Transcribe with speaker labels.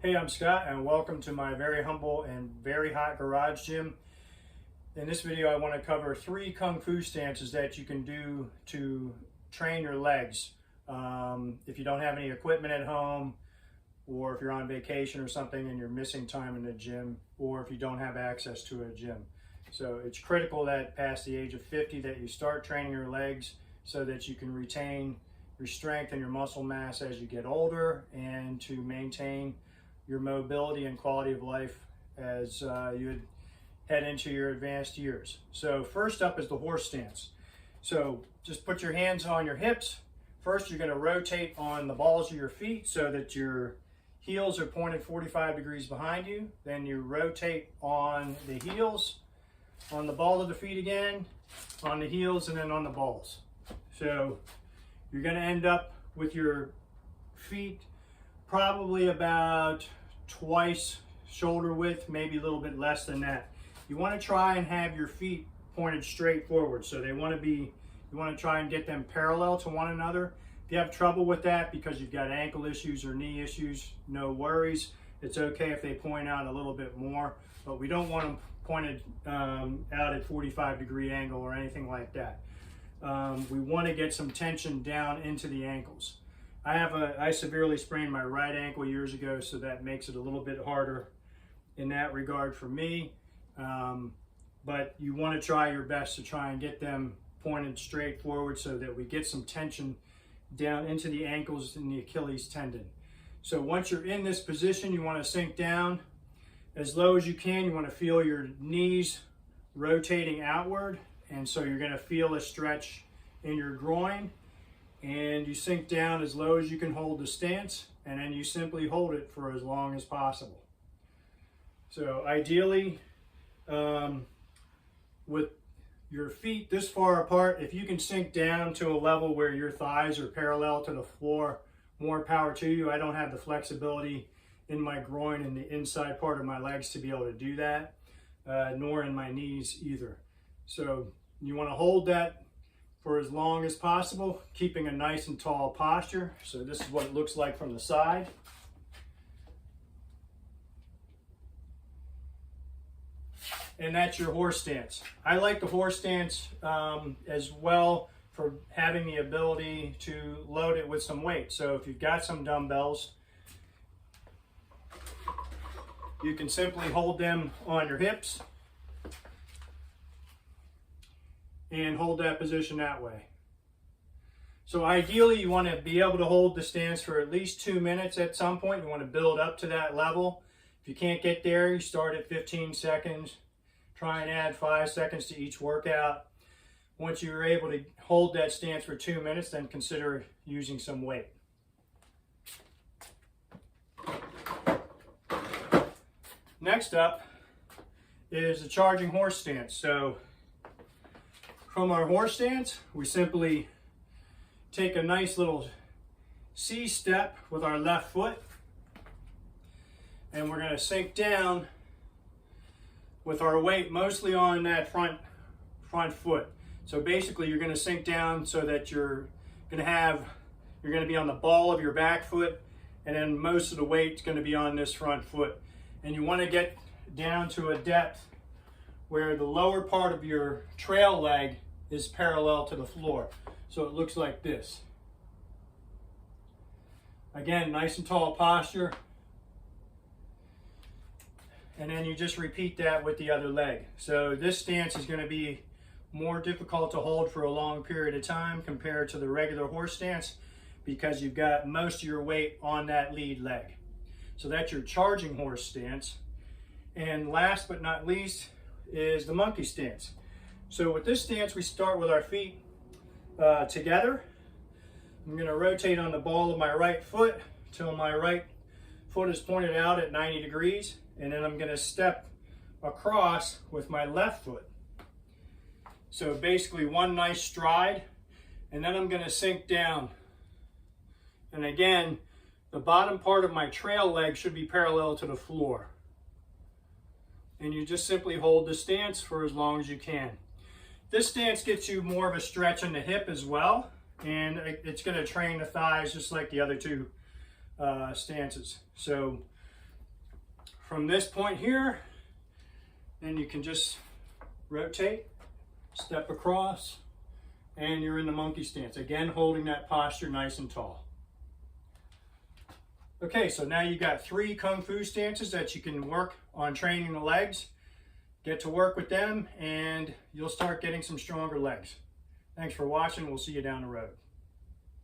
Speaker 1: Hey, I'm Scott and welcome to my very humble and very hot garage gym. In this video I want to cover 3 Kung Fu stances that you can do to train your legs. If you don't have any equipment at home, or if you're on vacation or something and you're missing time in the gym, or if you don't have access to a gym. So it's critical that past the age of 50 that you start training your legs so that you can retain your strength and your muscle mass as you get older, and to maintain your mobility and quality of life as you head into your advanced years. So first up is the horse stance. So just put your hands on your hips. First, you're going to rotate on the balls of your feet so that your heels are pointed 45 degrees behind you. Then you rotate on the heels, on the ball of the feet again, on the heels, and then on the balls. So you're going to end up with your feet probably about twice shoulder width, maybe a little bit less than that. You want to try and have your feet pointed straight forward. So you want to try and get them parallel to one another. If you have trouble with that because you've got ankle issues or knee issues, no worries. It's okay if they point out a little bit more, but we don't want them pointed out at 45-degree angle or anything like that. We want to get some tension down into the ankles. I severely sprained my right ankle years ago, so that makes it a little bit harder in that regard for me. But you want to try your best to try and get them pointed straight forward so that we get some tension down into the ankles and the Achilles tendon. So once you're in this position, you want to sink down as low as you can. You want to feel your knees rotating outward, and so you're going to feel a stretch in your groin. And you sink down as low as you can hold the stance, and then you simply hold it for as long as possible. So ideally, with your feet this far apart, if you can sink down to a level where your thighs are parallel to the floor, more power to you. I don't have the flexibility in my groin and the inside part of my legs to be able to do that, nor in my knees either. So you want to hold that for as long as possible, keeping a nice and tall posture. So this is what it looks like from the side. And that's your horse stance. I like the horse stance as well for having the ability to load it with some weight. So if you've got some dumbbells, you can simply hold them on your hips and hold that position that way. So ideally you want to be able to hold the stance for at least 2 minutes at some point. You want to build up to that level. If you can't get there, you start at 15 seconds. Try and add 5 seconds to each workout. Once you're able to hold that stance for 2 minutes, then consider using some weight. Next up is the charging horse stance. So from our horse stance, we simply take a nice little C step with our left foot, and we're going to sink down with our weight mostly on that front foot. So basically you're going to sink down so that you're going to be on the ball of your back foot, and then most of the weight's going to be on this front foot. And you want to get down to a depth where the lower part of your trail leg is parallel to the floor. So it looks like this. Again, nice and tall posture. And then you just repeat that with the other leg. So this stance is going to be more difficult to hold for a long period of time compared to the regular horse stance, because you've got most of your weight on that lead leg. So that's your charging horse stance. And last but not least is the monkey stance. So with this stance, we start with our feet together. I'm going to rotate on the ball of my right foot till my right foot is pointed out at 90 degrees. And then I'm going to step across with my left foot. So basically one nice stride, and then I'm going to sink down. And again, the bottom part of my trail leg should be parallel to the floor. And you just simply hold the stance for as long as you can. This stance gets you more of a stretch in the hip as well, and it's going to train the thighs just like the other two stances. So from this point here, then you can just rotate, step across, and you're in the monkey stance. Again, holding that posture nice and tall. Okay, so now you got 3 Kung Fu stances that you can work on training the legs. Get to work with them and you'll start getting some stronger legs. Thanks for watching. We'll see you down the road.